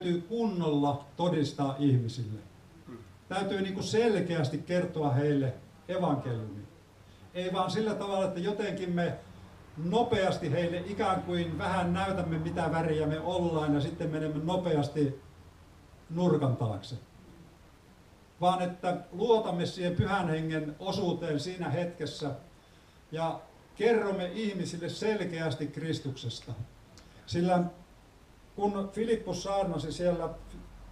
täytyy kunnolla todistaa ihmisille. Täytyy niin kuin selkeästi kertoa heille evankeliumi. Ei vaan sillä tavalla, että jotenkin me nopeasti heille ikään kuin vähän näytämme mitä väriä me ollaan ja sitten menemme nopeasti nurkan taakse. Vaan että luotamme siihen Pyhän Hengen osuuteen siinä hetkessä ja kerromme ihmisille selkeästi Kristuksesta. Sillä kun Filippus saarnasi siellä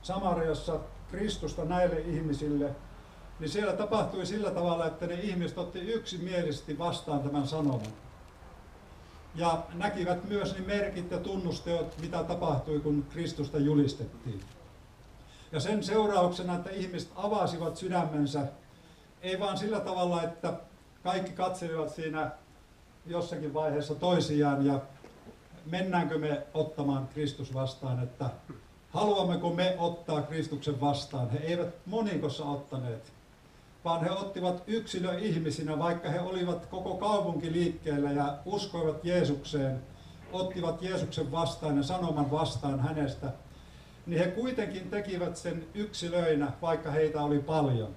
Samariassa Kristusta näille ihmisille, niin siellä tapahtui sillä tavalla, että ne ihmiset otti yksimielisesti vastaan tämän sanoman. Ja näkivät myös ne merkit ja tunnusteot, mitä tapahtui, kun Kristusta julistettiin. Ja sen seurauksena, että ihmiset avasivat sydämensä, ei vaan sillä tavalla, että kaikki katselivat siinä jossakin vaiheessa toisiaan ja mennäänkö me ottamaan Kristus vastaan, että haluammeko me ottaa Kristuksen vastaan. He eivät monikossa ottaneet, vaan he ottivat yksilöihmisinä, vaikka he olivat koko kaupunki liikkeellä ja uskoivat Jeesukseen, ottivat Jeesuksen vastaan ja sanoman vastaan hänestä, niin he kuitenkin tekivät sen yksilöinä, vaikka heitä oli paljon.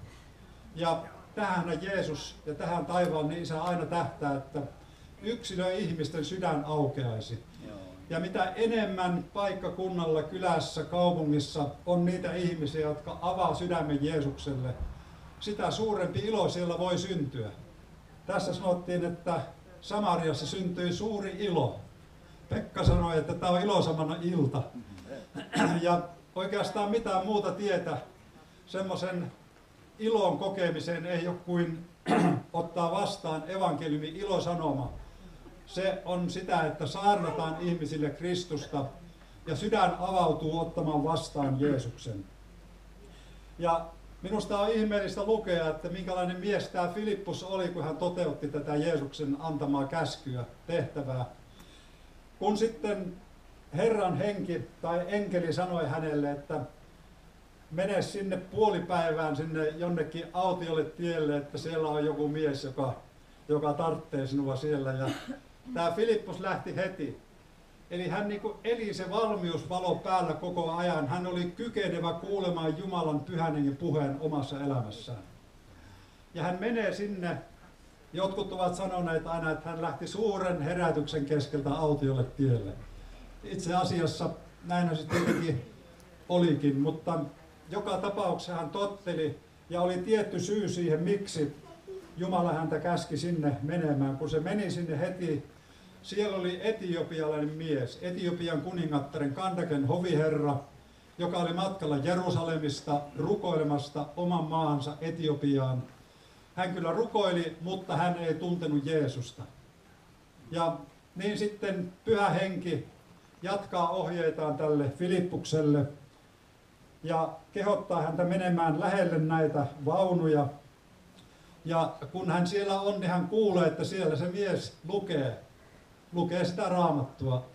Ja tähän Jeesus ja tähän taivaan niin Isä aina tähtää, että yksilöihmisten sydän aukeaisi. Ja mitä enemmän paikkakunnalla, kylässä, kaupungissa on niitä ihmisiä, jotka avaa sydämen Jeesukselle, sitä suurempi ilo siellä voi syntyä. Tässä sanottiin, että Samariassa syntyi suuri ilo. Pekka sanoi, että tämä on ilosamana ilta. Ja oikeastaan mitään muuta tietä semmoisen ilon kokemiseen ei ole kuin ottaa vastaan evankeliumin ilosanoma. Se on sitä, että saarnataan ihmisille Kristusta ja sydän avautuu ottamaan vastaan Jeesuksen. Ja minusta on ihmeellistä lukea, että minkälainen mies tämä Filippus oli, kun hän toteutti tätä Jeesuksen antamaa käskyä, tehtävää. Kun sitten Herran henki tai enkeli sanoi hänelle, että mene sinne puolipäivään sinne jonnekin autiolle tielle, että siellä on joku mies, joka tarvitsee sinua siellä. Ja tämä Filippus lähti heti. Eli hän niin kuin eli se valmiusvalo päällä koko ajan. Hän oli kykenevä kuulemaan Jumalan Pyhän Hengen puheen omassa elämässään. Ja hän menee sinne. Jotkut ovat sanoneet aina, että hän lähti suuren herätyksen keskeltä autiolle tielle. Itse asiassa näinhän se tietenkin olikin, mutta joka tapauksessa hän totteli ja oli tietty syy siihen, miksi Jumala häntä käski sinne menemään. Kun se meni sinne heti, siellä oli etiopialainen mies, Etiopian kuningattaren Kandaken hoviherra, joka oli matkalla Jerusalemista rukoilemasta oman maansa Etiopiaan. Hän kyllä rukoili, mutta hän ei tuntenut Jeesusta. Ja niin sitten Pyhä Henki jatkaa ohjeitaan tälle Filippukselle ja kehottaa häntä menemään lähelle näitä vaunuja. Ja kun hän siellä on, niin hän kuulee, että siellä se mies lukee sitä Raamattua,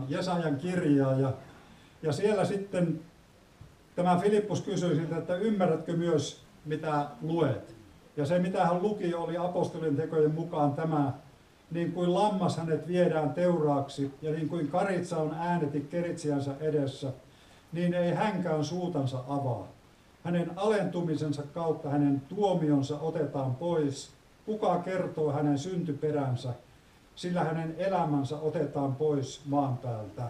Jesajan kirjaa. Ja siellä sitten tämä Filippus kysyi siltä, että ymmärrätkö myös mitä luet? Ja se mitä hän luki oli apostolien tekojen mukaan tämä, niin kuin lammas hänet viedään teuraaksi ja niin kuin karitsa on ääneti keritsijänsä edessä, niin ei hänkään suutansa avaa. Hänen alentumisensa kautta hänen tuomionsa otetaan pois. Kuka kertoo hänen syntyperänsä, sillä hänen elämänsä otetaan pois maan päältä.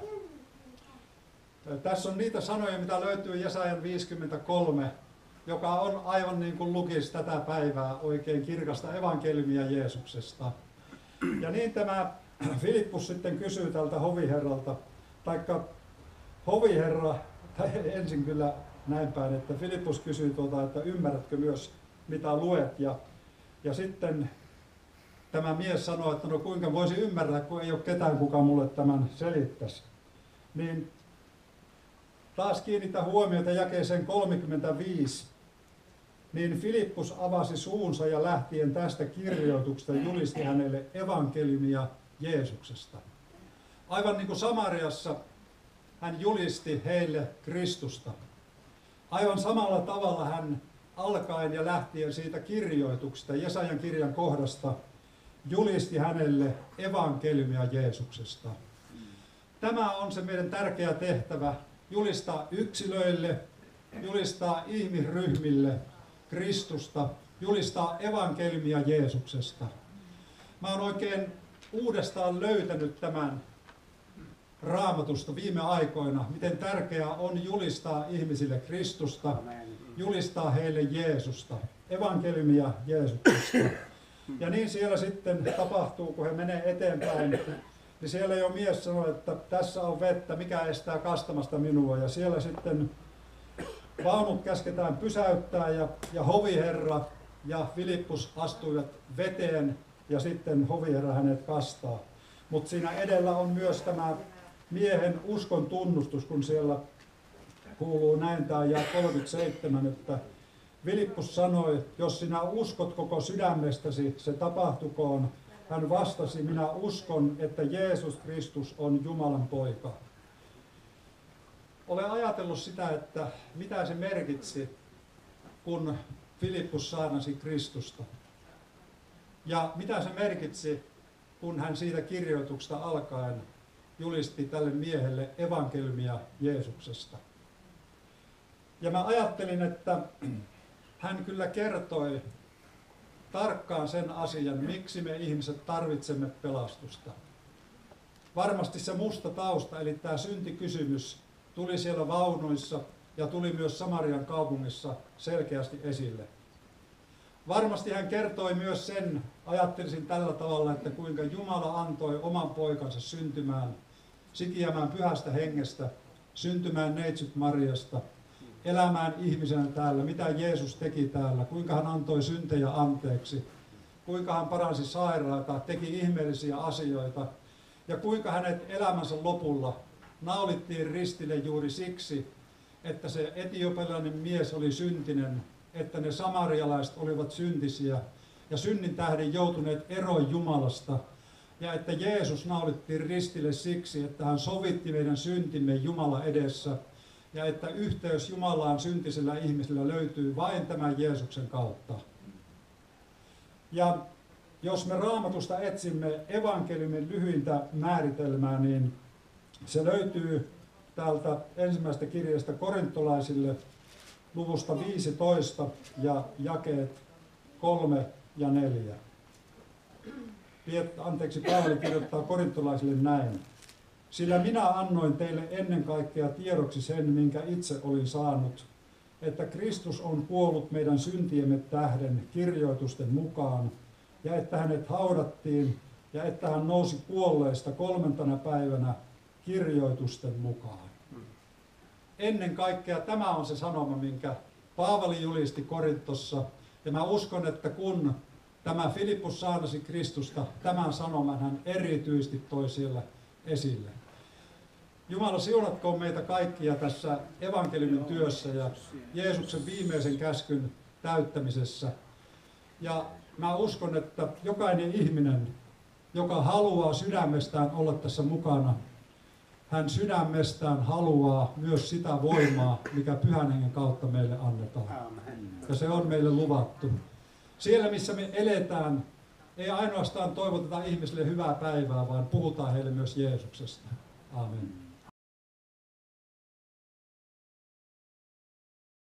Tässä on niitä sanoja, mitä löytyy Jesajan 53, joka on aivan niin kuin lukisi tätä päivää oikein kirkasta evankeliumia Jeesuksesta. Ja niin tämä Filippus sitten kysyy tältä hoviherralta, taikka hoviherra, tai ensin kyllä näin päin, että Filippus kysyy että ymmärrätkö myös mitä luet, ja sitten tämä mies sanoo, että no kuinka voisi ymmärtää, kun ei ole ketään, kuka mulle tämän selittäisi. Niin taas kiinnitä huomiota jakeeseen 35. Niin Filippus avasi suunsa ja lähtien tästä kirjoituksesta julisti hänelle evankeliumia Jeesuksesta. Aivan niin kuin Samariassa hän julisti heille Kristusta. Aivan samalla tavalla hän alkaen ja lähtien siitä kirjoituksesta, Jesajan kirjan kohdasta, julisti hänelle evankeliumia Jeesuksesta. Tämä on se meidän tärkeä tehtävä, julistaa yksilöille, julistaa ihmisryhmille Kristusta, julistaa evankeliumia Jeesuksesta. Mä oon oikein uudestaan löytänyt tämän Raamatusta viime aikoina, miten tärkeää on julistaa ihmisille Kristusta, julistaa heille Jeesusta, evankeliumia Jeesuksesta. Ja niin siellä sitten tapahtuu, kun he menee eteenpäin, niin siellä jo mies sanoi, että tässä on vettä, mikä estää kastamasta minua. Ja siellä sitten vaunut käsketään pysäyttää ja hoviherra ja Filippus astuivat veteen ja sitten hoviherra hänet kastaa. Mutta siinä edellä on myös tämä miehen uskon tunnustus, kun siellä kuuluu näin, tämä jae 37, että Filippus sanoi, jos sinä uskot koko sydämestäsi, se tapahtukoon. Hän vastasi, minä uskon, että Jeesus Kristus on Jumalan poika. Olen ajatellut sitä, että mitä se merkitsi, kun Filippus saarnasi Kristusta. Ja mitä se merkitsi, kun hän siitä kirjoituksesta alkaen julisti tälle miehelle evankeliumia Jeesuksesta. Ja mä ajattelin, että hän kyllä kertoi tarkkaan sen asian, miksi me ihmiset tarvitsemme pelastusta. Varmasti se musta tausta, eli tämä syntikysymys, tuli siellä vaunuissa ja tuli myös Samarian kaupungissa selkeästi esille. Varmasti hän kertoi myös sen, ajattelisin tällä tavalla, että kuinka Jumala antoi oman poikansa syntymään, sikiämään pyhästä hengestä, syntymään neitsyt Mariasta, elämään ihmisenä täällä, mitä Jeesus teki täällä, kuinka hän antoi syntejä anteeksi, kuinka hän paransi sairaita, teki ihmeellisiä asioita ja kuinka hänet elämänsä lopulla naulittiin ristille juuri siksi, että se etiopialainen mies oli syntinen, että ne samarialaiset olivat syntisiä ja synnin tähden joutuneet eroon Jumalasta ja että Jeesus naulittiin ristille siksi, että hän sovitti meidän syntimme Jumala edessä ja että yhteys Jumalaan syntisellä ihmisellä löytyy vain tämän Jeesuksen kautta. Ja jos me Raamatusta etsimme evankeliumin lyhyintä määritelmää, niin se löytyy täältä ensimmäisestä kirjasta korintolaisille luvusta 15 ja jakeet 3 ja 4. Paavali kirjoittaa korintolaisille näin. Sillä minä annoin teille ennen kaikkea tiedoksi sen, minkä itse olin saanut, että Kristus on kuollut meidän syntiemme tähden kirjoitusten mukaan, ja että hänet haudattiin, ja että hän nousi kuolleista 3. päivänä kirjoitusten mukaan. Ennen kaikkea tämä on se sanoma, minkä Paavali julisti Korintossa, ja mä uskon, että kun tämä Filippus saarnasi Kristusta, tämän sanoman hän erityisesti toi siellä esille. Jumala siunatkoon meitä kaikkia tässä evankeliumin työssä ja Jeesuksen viimeisen käskyn täyttämisessä. Ja mä uskon, että jokainen ihminen, joka haluaa sydämestään olla tässä mukana, hän sydämestään haluaa myös sitä voimaa, mikä Pyhän Hengen kautta meille annetaan. Ja se on meille luvattu. Siellä, missä me eletään, ei ainoastaan toivoteta ihmisille hyvää päivää, vaan puhutaan heille myös Jeesuksesta. Amen.